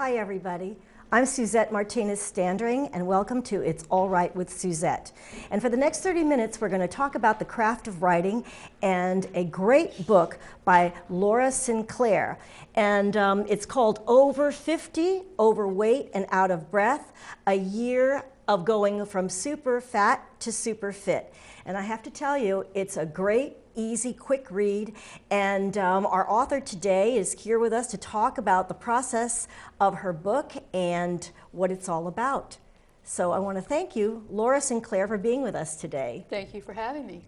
Hi everybody, I'm Suzette Martinez Standring and welcome to It's All Right with Suzette. And for the next 30 minutes we're going to talk about the craft of writing and a great book by Laura Sinclair. And it's called Over 50, Overweight and Out of Breath, a year of going from super fat to super fit. And I have to tell you, it's a great, easy, quick read. And our author today is here with us to talk about the process of her book and what it's all about. So I want to thank you, Laura Sinclair, for being with us today. Thank you for having me.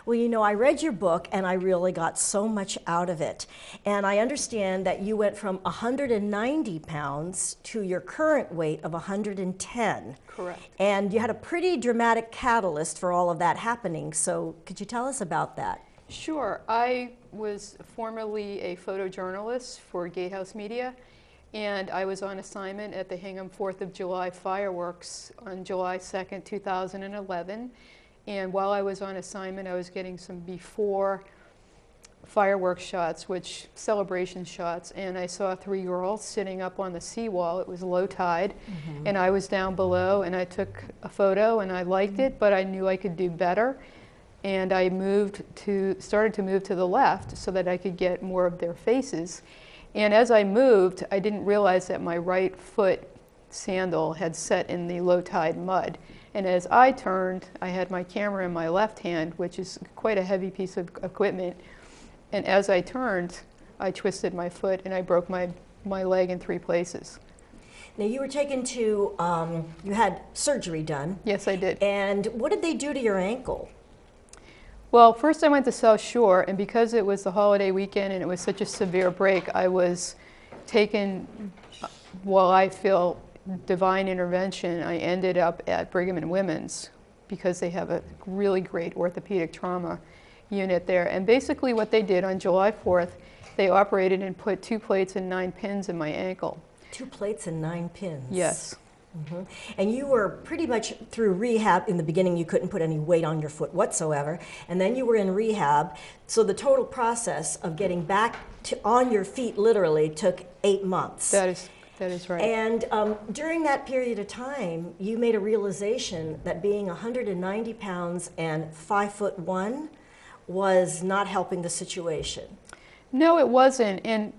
Well, you know, I read your book and I really got so much out of it. And I understand that you went from 190 pounds to your current weight of 110. Correct. And you had a pretty dramatic catalyst for all of that happening. So could you tell us about that? Sure. I was formerly a photojournalist for Gatehouse Media, and I was on assignment at the Hingham 4th of July fireworks on July 2nd, 2011. And while I was on assignment, I was getting some before fireworks shots, which celebration shots, and I saw 3 girls sitting up on the seawall. It was low tide, and I was down below, and I took a photo, and I liked it, but I knew I could do better. And I started to move to the left so that I could get more of their faces. And as I moved, I didn't realize that my right foot sandal had set in the low tide mud. And as I turned, I had my camera in my left hand, which is quite a heavy piece of equipment. And as I turned, I twisted my foot and I broke my leg in 3 places. Now you were taken to, you had surgery done. Yes, I did. And what did they do to your ankle? Well, first I went to South Shore, and because it was the holiday weekend and it was such a severe break, I was taken, while I feel divine intervention, I ended up at Brigham and Women's because they have a really great orthopedic trauma unit there. And basically what they did on July 4th, they operated and put 2 plates and 9 pins in my ankle. 2 plates and 9 pins? Yes. And you were pretty much through rehab. In the beginning, you couldn't put any weight on your foot whatsoever. And then you were in rehab. So the total process of getting back on your feet literally took 8 months. That is right. And during that period of time, you made a realization that being 190 pounds and 5'1" was not helping the situation. No, it wasn't. And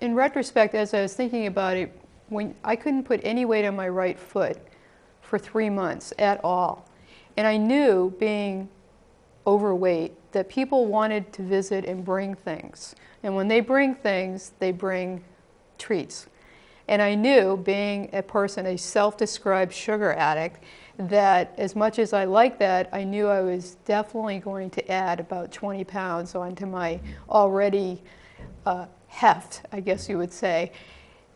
in retrospect, as I was thinking about it, when I couldn't put any weight on my right foot for 3 months at all. And I knew, being overweight, that people wanted to visit and bring things. And when they bring things, they bring treats. And I knew, being a person, a self-described sugar addict, that as much as I liked that, I knew I was definitely going to add about 20 pounds onto my already heft, I guess you would say.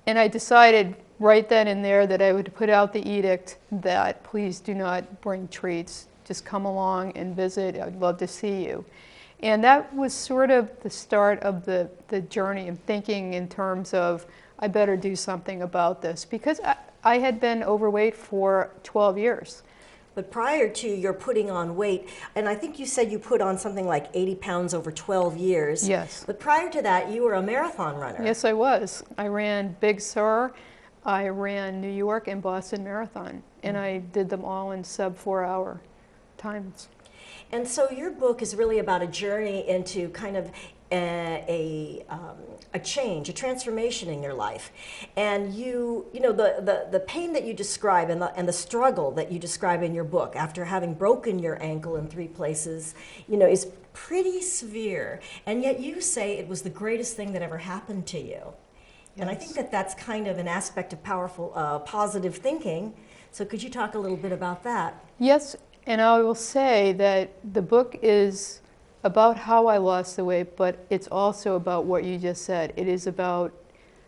And I decided right then and there that I would put out the edict that please do not bring treats, just come along and visit, I'd love to see you. And that was sort of the start of the journey of thinking in terms of, I better do something about this, because I had been overweight for 12 years. But prior to your putting on weight, and I think you said you put on something like 80 pounds over 12 years. Yes. But prior to that, you were a marathon runner. Yes, I was. I ran Big Sur, I ran New York and Boston Marathon, and I did them all in sub-4-hour times. And so your book is really about a journey into kind of a change, a transformation in your life. And you know, the pain that you describe and the struggle that you describe in your book after having broken your ankle in 3 places, you know, is pretty severe. And yet you say it was the greatest thing that ever happened to you. Yes. And I think that that's kind of an aspect of powerful, positive thinking. So could you talk a little bit about that? Yes, and I will say that the book is about how I lost the weight, but it's also about what you just said. It is about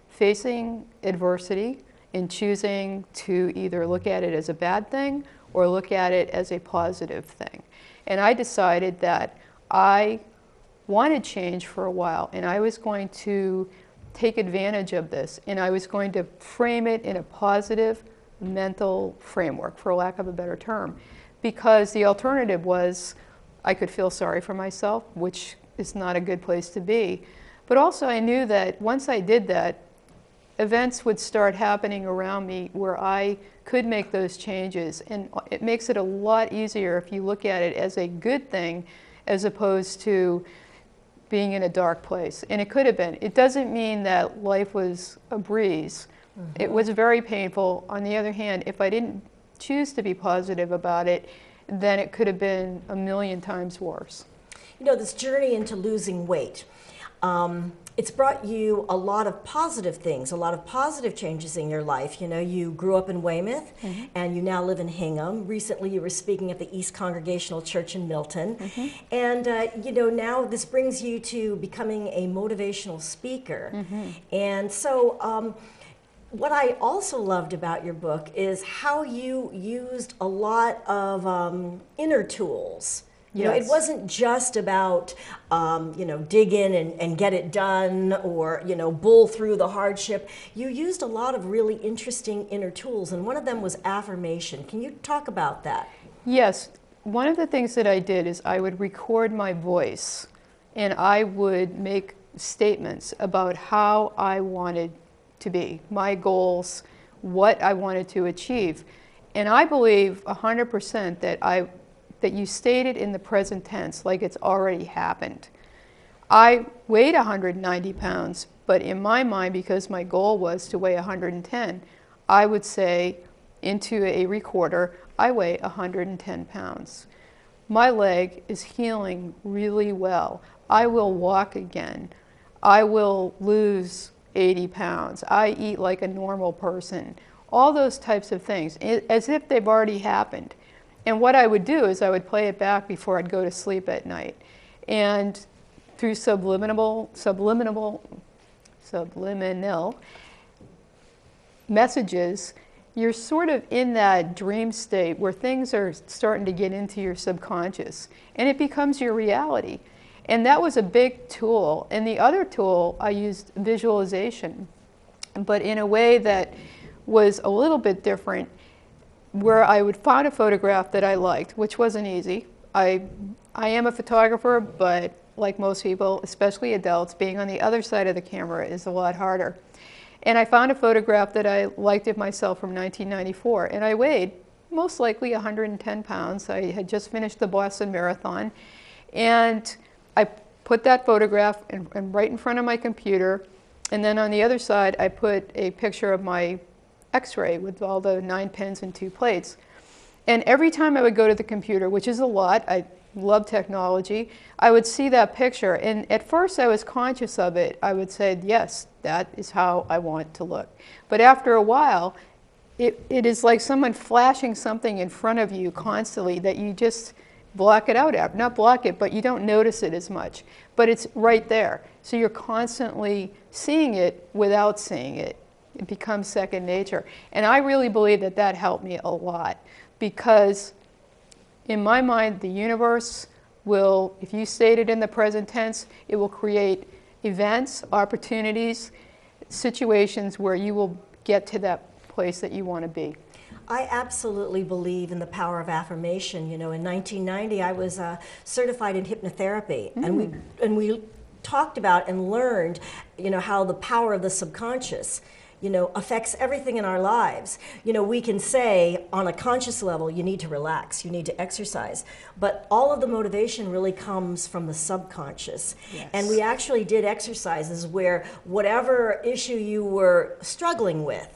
facing adversity and choosing to either look at it as a bad thing or look at it as a positive thing. And I decided that I wanted change for a while, and I was going to take advantage of this, and I was going to frame it in a positive mental framework, for lack of a better term, because the alternative was I could feel sorry for myself, which is not a good place to be. But also I knew that once I did that, events would start happening around me where I could make those changes. And it makes it a lot easier if you look at it as a good thing as opposed to being in a dark place. And it could have been. It doesn't mean that life was a breeze. It was very painful. On the other hand, if I didn't choose to be positive about it, then it could have been a million times worse. You know, this journey into losing weight, it's brought you a lot of positive things, a lot of positive changes in your life. You know, you grew up in Weymouth and you now live in Hingham. Recently you were speaking at the East Congregational Church in Milton. And, you know, now this brings you to becoming a motivational speaker. And so what I also loved about your book is how you used a lot of inner tools. You know, it wasn't just about, you know, dig in and get it done or, you know, bull through the hardship. You used a lot of really interesting inner tools, and one of them was affirmation. Can you talk about that? Yes. One of the things that I did is I would record my voice, and I would make statements about how I wanted to be, my goals, what I wanted to achieve. And I believe 100% that you state it in the present tense, like it's already happened. I weighed 190 pounds, but in my mind, because my goal was to weigh 110, I would say into a recorder, I weigh 110 pounds. My leg is healing really well. I will walk again. I will lose 80 pounds. I eat like a normal person. All those types of things, as if they've already happened. And what I would do is I would play it back before I'd go to sleep at night. And through subliminal messages, you're sort of in that dream state where things are starting to get into your subconscious. And it becomes your reality. And that was a big tool. And the other tool, I used visualization, but in a way that was a little bit different, where I would find a photograph that I liked, which wasn't easy. I am a photographer, but like most people, especially adults, being on the other side of the camera is a lot harder. And I found a photograph that I liked of myself from 1994, and I weighed most likely 110 pounds. I had just finished the Boston Marathon, and I put that photograph right in front of my computer, and then on the other side I put a picture of my X-ray with all the 9 pins and 2 plates. And every time I would go to the computer, which is a lot, I love technology, I would see that picture. And at first I was conscious of it. I would say, yes, that is how I want to look. But after a while, it is like someone flashing something in front of you constantly that you just block it out. Not block it, but you don't notice it as much. But it's right there. So you're constantly seeing it without seeing it. It becomes second nature. And I really believe that that helped me a lot, because in my mind, the universe will, if you state it in the present tense, it will create events, opportunities, situations where you will get to that place that you want to be. I absolutely believe in the power of affirmation. You know, in 1990, I was certified in hypnotherapy, and we talked about and learned, you know, how the power of the subconscious, you know, affects everything in our lives. You know, we can say on a conscious level, you need to relax, you need to exercise, but all of the motivation really comes from the subconscious. Yes. And we actually did exercises where whatever issue you were struggling with,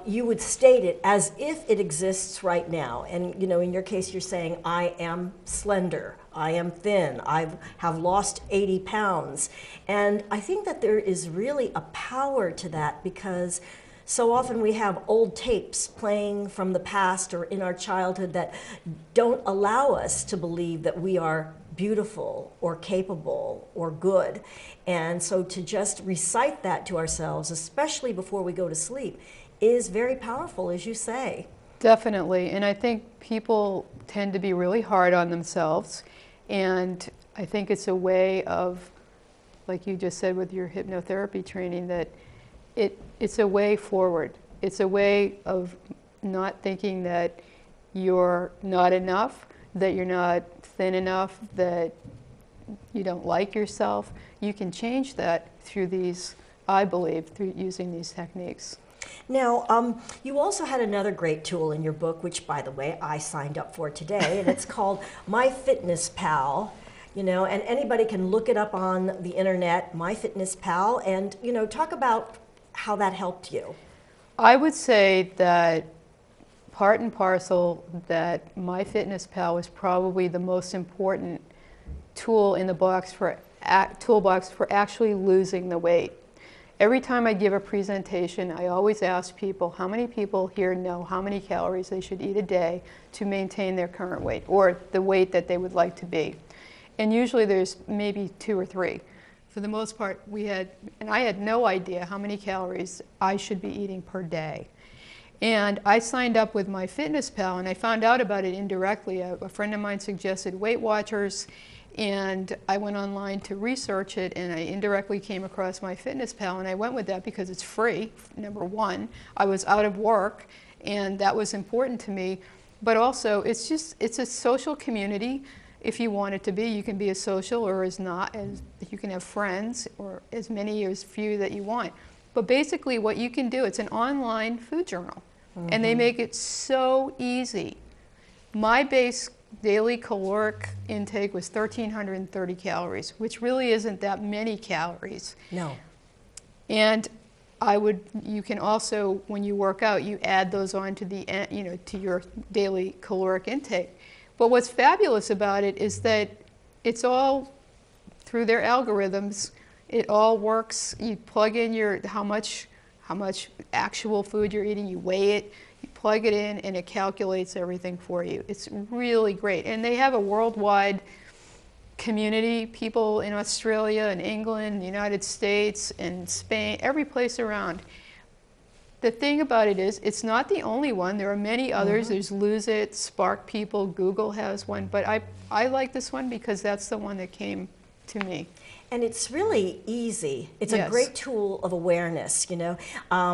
you would state it as if it exists right now. And, you know, in your case, you're saying, I am slender, I am thin, I have lost 80 pounds. And I think that there is really a power to that, because so often we have old tapes playing from the past or in our childhood that don't allow us to believe that we are beautiful or capable or good. And so to just recite that to ourselves, especially before we go to sleep, is very powerful, as you say. Definitely. And I think people tend to be really hard on themselves. And I think it's a way of, like you just said with your hypnotherapy training, that it's a way forward. It's a way of not thinking that you're not enough, that you're not thin enough, that you don't like yourself. You can change that through these I believe, through using these techniques. Now, you also had another great tool in your book, which, by the way, I signed up for today, and it's called MyFitnessPal. You know, and anybody can look it up on the internet, MyFitnessPal, and, you know, talk about how that helped you. I would say that part and parcel that MyFitnessPal was probably the most important tool in the toolbox for actually losing the weight. Every time I give a presentation, I always ask people, how many people here know how many calories they should eat a day to maintain their current weight, or the weight that they would like to be? And usually there's maybe 2 or 3. For the most part, I had no idea how many calories I should be eating per day. And I signed up with MyFitnessPal, and I found out about it indirectly. A friend of mine suggested Weight Watchers, and I went online to research it, and I indirectly came across MyFitnessPal, and I went with that because it's free, number one. I was out of work, and that was important to me. But also, it's a social community. If you want it to be, you can be as social or as not, as you can have friends or as many or as few that you want. But basically what you can do, it's an online food journal. Mm-hmm. And they make it so easy. My base daily caloric intake was 1,330 calories, which really isn't that many calories. No. And you can also, when you work out, you add those on to to your daily caloric intake. But what's fabulous about it is that it's all through their algorithms. It all works. You plug in how much actual food you're eating. You weigh it. You plug it in, and it calculates everything for you. It's really great. And they have a worldwide community. People in Australia and England, the United States, and Spain, every place around. The thing about it is, it's not the only one. There are many others. Mm-hmm. There's Lose It, Spark People, Google has one. But I like this one because that's the one that came to me. And it's really easy. It's Yes. a great tool of awareness, you know.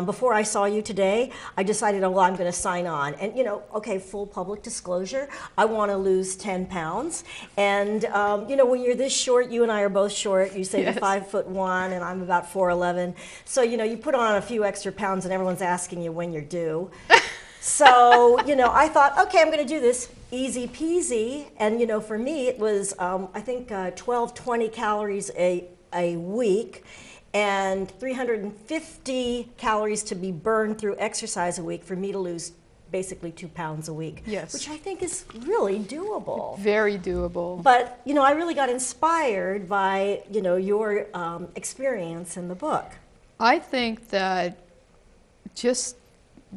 Before I saw you today, I decided, oh, well, I'm going to sign on. And, you know, okay, full public disclosure, I want to lose 10 pounds. And, you know, when you're this short, you and I are both short. You say Yes. you're 5'1", and I'm about 4'11". So, you know, you put on a few extra pounds, and everyone's asking you when you're due. So, you know, I thought, okay, I'm going to do this easy peasy. And, you know, for me, it was, I think, 20 calories a week and 350 calories to be burned through exercise a week for me to lose basically 2 pounds a week. Yes. Which I think is really doable. Very doable. But, you know, I really got inspired by, you know, your experience in the book. I think that just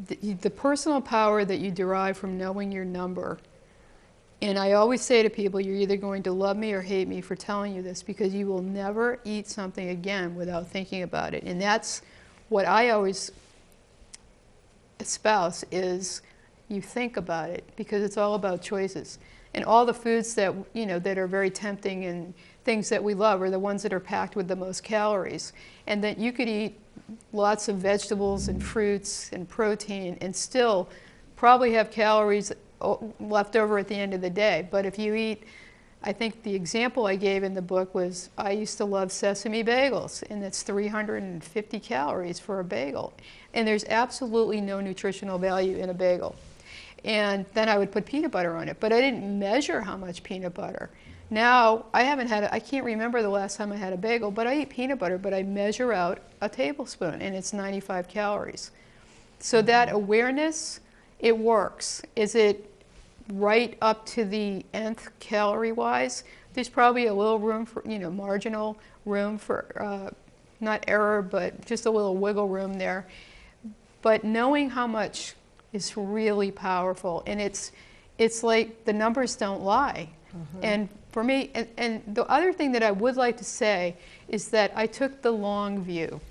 the personal power that you derive from knowing your number, and I always say to people, you're either going to love me or hate me for telling you this, because you will never eat something again without thinking about it. And that's what I always espouse, is you think about it, because it's all about choices. And all the foods that, you know, that are very tempting and things that we love are the ones that are packed with the most calories. And that you could eat lots of vegetables and fruits and protein and still probably have calories left over at the end of the day. But if you eat, I think the example I gave in the book was, I used to love sesame bagels, and that's 350 calories for a bagel. And there's absolutely no nutritional value in a bagel. And then I would put peanut butter on it, but I didn't measure how much peanut butter. Now, I can't remember the last time I had a bagel, but I eat peanut butter, but I measure out a tablespoon, and it's 95 calories. So that awareness, it works. Is it right up to the nth calorie-wise? There's probably a little room for, you know, marginal room for, not error, but just a little wiggle room there. But knowing how much is really powerful, and it's like the numbers don't lie. Mm-hmm. And for me, and the other thing that I would like to say is that I took the long view.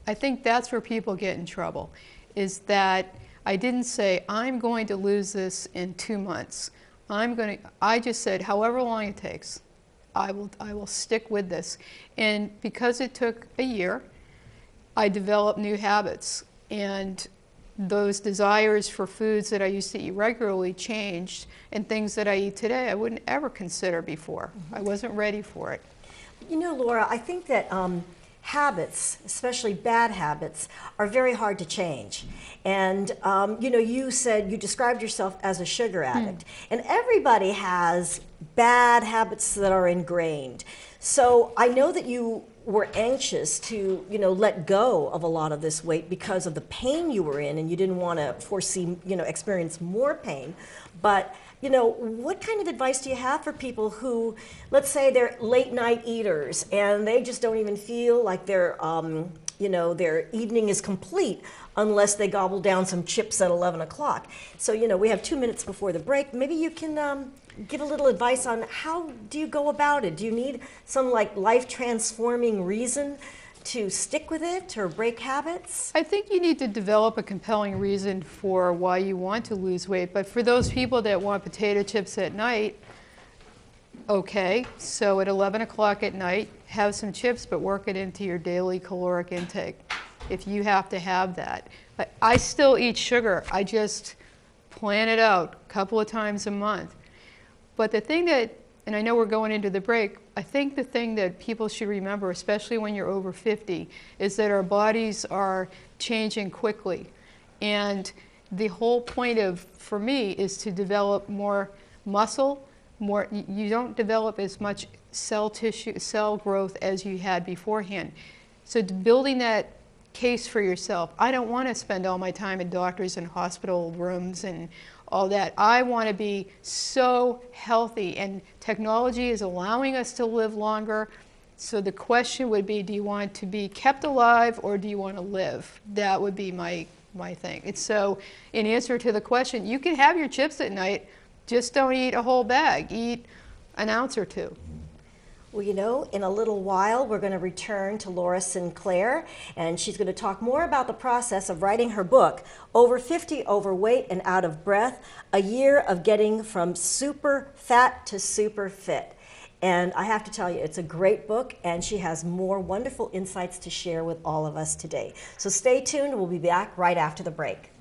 I think that's where people get in trouble, is that I didn't say, I'm going to lose this in 2 months. I just said, however long it takes, I will stick with this. And because it took a year, I developed new habits. And those desires for foods that I used to eat regularly changed, and things that I eat today I wouldn't ever consider before. Mm-hmm. I wasn't ready for it. You know, Laura, I think that habits, especially bad habits, are very hard to change. And you know, you said you described yourself as a sugar addict, and everybody has bad habits that are ingrained. So I know that you were anxious to, you know, let go of a lot of this weight because of the pain you were in, and you didn't want to foresee, you know, experience more pain. But you know, what kind of advice do you have for people who, let's say they're late night eaters and they just don't even feel like their, you know, their evening is complete unless they gobble down some chips at 11 o'clock. So, you know, we have 2 minutes before the break. Maybe you can give a little advice on how do you go about it? Do you need some like life transforming reason to stick with it or break habits? I think you need to develop a compelling reason for why you want to lose weight. But for those people that want potato chips at night, okay, so at 11 o'clock at night, have some chips, but work it into your daily caloric intake if you have to have that. I still eat sugar. I just plan it out a couple of times a month. But the thing that, and I know we're going into the break, I think the thing that people should remember, especially when you're over 50, is that our bodies are changing quickly. And the whole point of, for me, is to develop more muscle, you don't develop as much cell tissue, cell growth as you had beforehand. So building that case for yourself, I don't want to spend all my time in doctors and hospital rooms and all that. I want to be so healthy, and technology is allowing us to live longer. So the question would be, do you want to be kept alive or do you want to live? That would be my thing. It's so, in answer to the question, you can have your chips at night, just don't eat a whole bag. Eat an ounce or two. Well, you know, in a little while, we're going to return to Laura Sinclair, and she's going to talk more about the process of writing her book, Over 50, Overweight and Out of Breath, a year of getting from super fat to super fit. And I have to tell you, it's a great book, and she has more wonderful insights to share with all of us today. So stay tuned. We'll be back right after the break.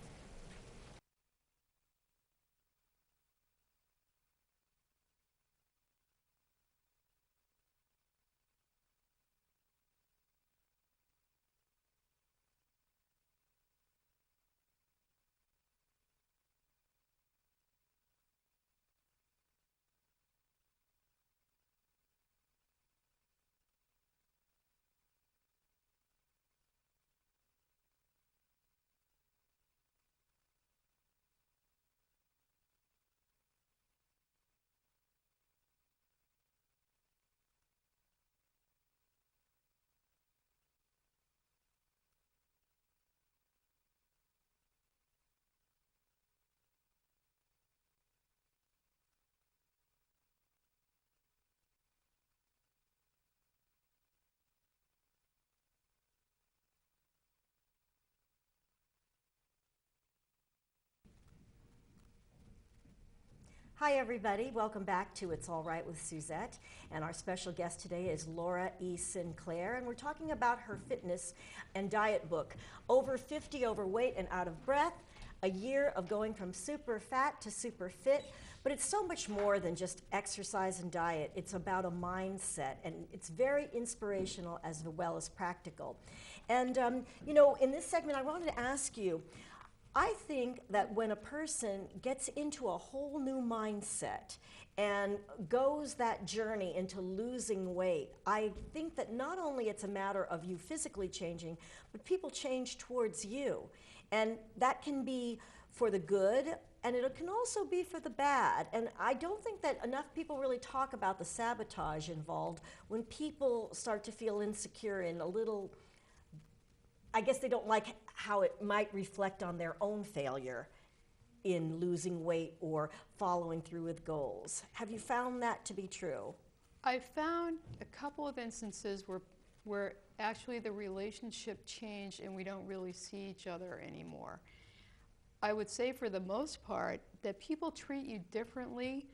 Hi, everybody. Welcome back to It's All Right with Suzette. And our special guest today is Laura E. Sinclair. And we're talking about her fitness and diet book, Over 50, Overweight and Out of Breath, a year of going from super fat to super fit. But it's so much more than just exercise and diet. It's about a mindset, and it's very inspirational as well as practical. And, you know, in this segment, I wanted to ask you, I think that when a person gets into a whole new mindset and goes that journey into losing weight, I think that not only it's a matter of you physically changing, but people change towards you. And that can be for the good, and it can also be for the bad. And I don't think that enough people really talk about the sabotage involved when people start to feel insecure and a little, I guess they don't like how it might reflect on their own failure in losing weight or following through with goals. Have you found that to be true? I found a couple of instances where actually the relationship changed and we don't really see each other anymore. I would say for the most part that people treat you differently,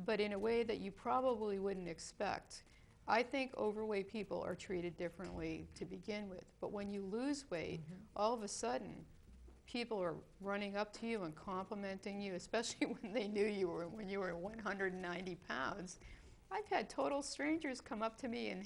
but in a way that you probably wouldn't expect. I think overweight people are treated differently to begin with, but when you lose weight, all of a sudden, people are running up to you and complimenting you, especially when they knew you were, when you were 190 pounds. I've had total strangers come up to me and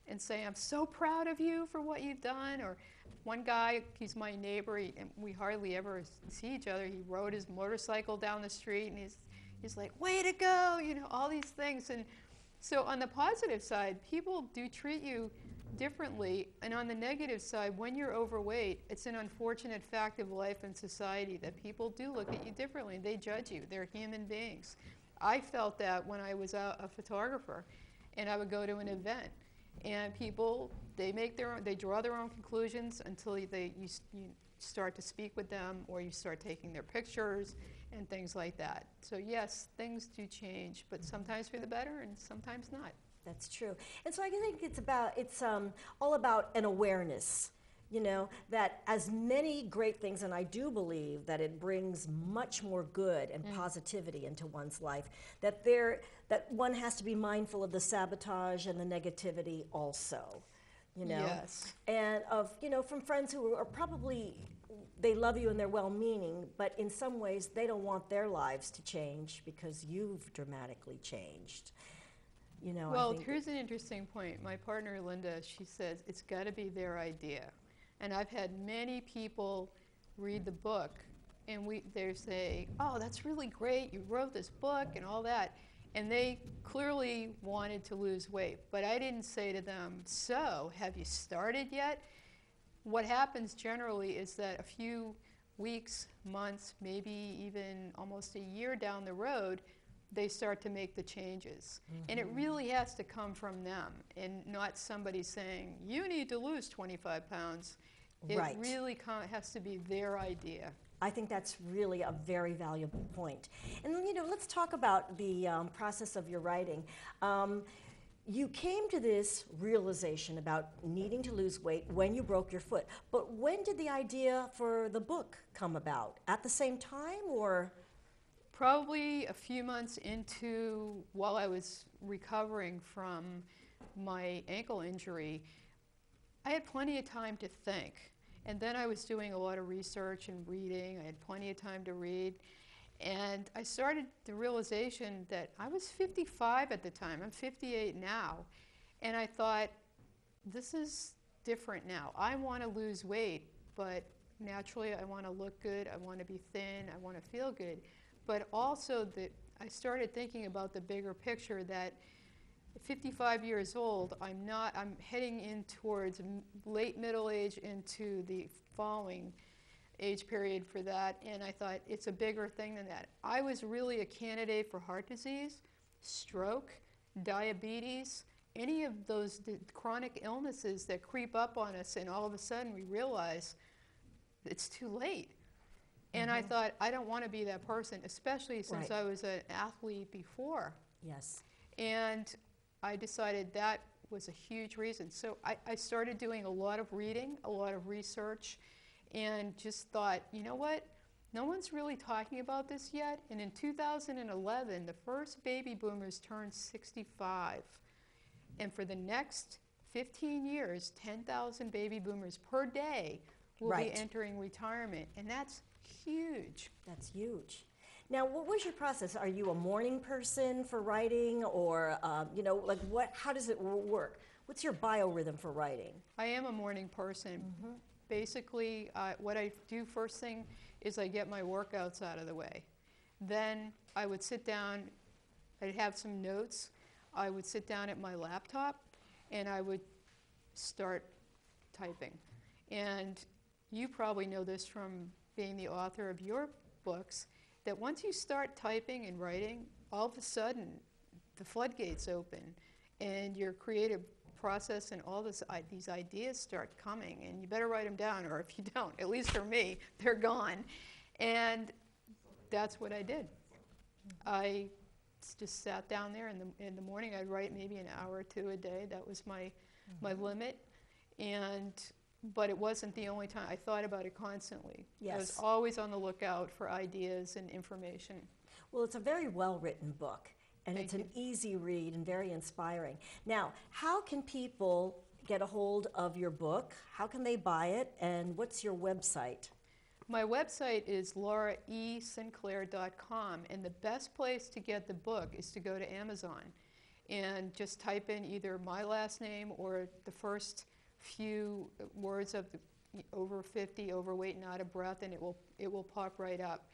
and say, I'm so proud of you for what you've done. Or one guy, he's my neighbor, and we hardly ever see each other. He rode his motorcycle down the street, and he's like, way to go, you know, all these things. And so on the positive side, people do treat you differently. And on the negative side, when you're overweight, it's an unfortunate fact of life and society that people do look at you differently. They judge you. They're human beings. I felt that when I was a photographer, and I would go to an event. And people, they draw their own conclusions until you start to speak with them, or you start taking their pictures and things like that. So yes, things do change, but sometimes for the better and sometimes not. That's true. And so I think it's all about an awareness, you know, that as many great things, and I do believe that it brings much more good and positivity into one's life, that one has to be mindful of the sabotage and the negativity also, you know. Yes. And of, you know, from friends who are probably, they love you and they're well-meaning, but in some ways they don't want their lives to change because you've dramatically changed. You know, well, here's an interesting point. My partner, Linda, she says it's got to be their idea. And I've had many people read the book, and they say, oh, that's really great, you wrote this book and all that. And they clearly wanted to lose weight. But I didn't say to them, so, have you started yet? What happens generally is that a few weeks, months, maybe even almost a year down the road, they start to make the changes. And it really has to come from them and not somebody saying, you need to lose 25 pounds. It really has to be their idea. I think that's really a very valuable point. And you know, let's talk about the process of your writing. You came to this realization about needing to lose weight when you broke your foot. But when did the idea for the book come about? At the same time, or? Probably a few months into, while I was recovering from my ankle injury, I had plenty of time to think. And then I was doing a lot of research and reading. I had plenty of time to read. And I started the realization that I was 55 at the time. I'm 58 now. And I thought, this is different now. I want to lose weight, but naturally I want to look good. I want to be thin. I want to feel good. But also I started thinking about the bigger picture that at 55 years old, I'm heading in towards late middle age into the following age period for that. And I thought it's a bigger thing than that. I was really a candidate for heart disease, stroke, diabetes, any of those chronic illnesses that creep up on us, and all of a sudden we realize it's too late. And I thought, I don't want to be that person, especially since I was an athlete before. Yes. And I decided that was a huge reason. So I started doing a lot of reading, a lot of research, and just thought, you know what? No one's really talking about this yet. And in 2011, the first baby boomers turned 65. And for the next 15 years, 10,000 baby boomers per day will be entering retirement. And that's huge. That's huge. Now, what was your process? Are you a morning person for writing, or you know, like how does it work? What's your biorhythm for writing? I am a morning person. Basically, what I do first thing is I get my workouts out of the way. Then I would sit down, I'd have some notes. I would sit down at my laptop and I would start typing. And you probably know this from being the author of your books, that once you start typing and writing, all of a sudden the floodgates open and your creative process and all these ideas start coming, and you better write them down, or if you don't, at least for me, they're gone. And that's what I did. I just sat down there in the morning. I'd write maybe an hour or two a day. That was my limit. But it wasn't the only time. I thought about it constantly. Yes. I was always on the lookout for ideas and information. Well, it's a very well-written book, and Thank it's you. an easy read and very inspiring. Now, how can people get a hold of your book? How can they buy it, and what's your website? My website is lauraesinclair.com, and the best place to get the book is to go to Amazon. and just type in either my last name or the first few words of the over 50, overweight and out of breath, and it will pop right up.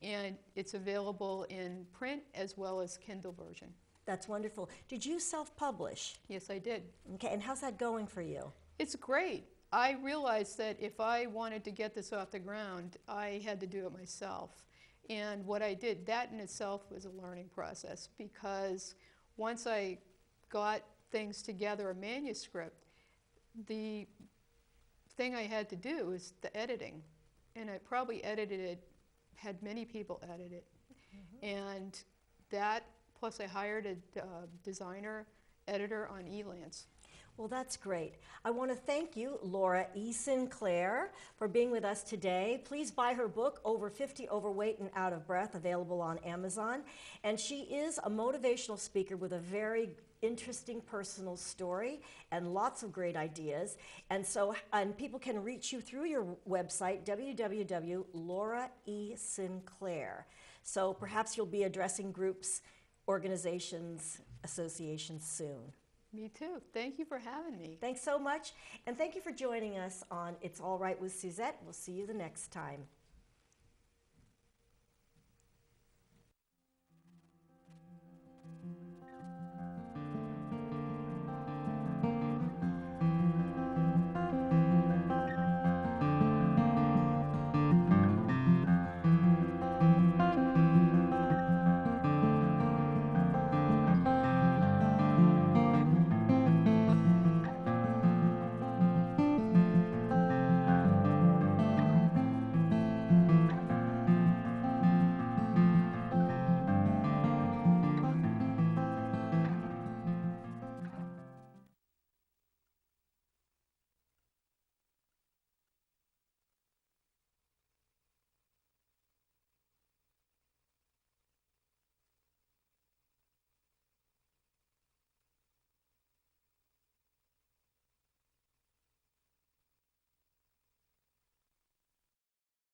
And it's available in print as well as Kindle version. That's wonderful. Did you self-publish? Yes, I did. Okay, and how's that going for you? It's great. I realized that if I wanted to get this off the ground, I had to do it myself. And what I did, that in itself was a learning process, because once I got things together, a manuscript, the thing I had to do was the editing. And I probably edited it, had many people edit it. And that, plus I hired a designer, editor on Elance. Well, that's great. I want to thank you, Laura E. Sinclair, for being with us today. Please buy her book, Over 50, Overweight and Out of Breath, available on Amazon. And she is a motivational speaker with a very interesting personal story and lots of great ideas. And people can reach you through your website, www.lauraesinclair. So perhaps you'll be addressing groups, organizations, associations soon. Me too. Thank you for having me. Thanks so much. And thank you for joining us on It's All Right with Suzette. We'll see you the next time.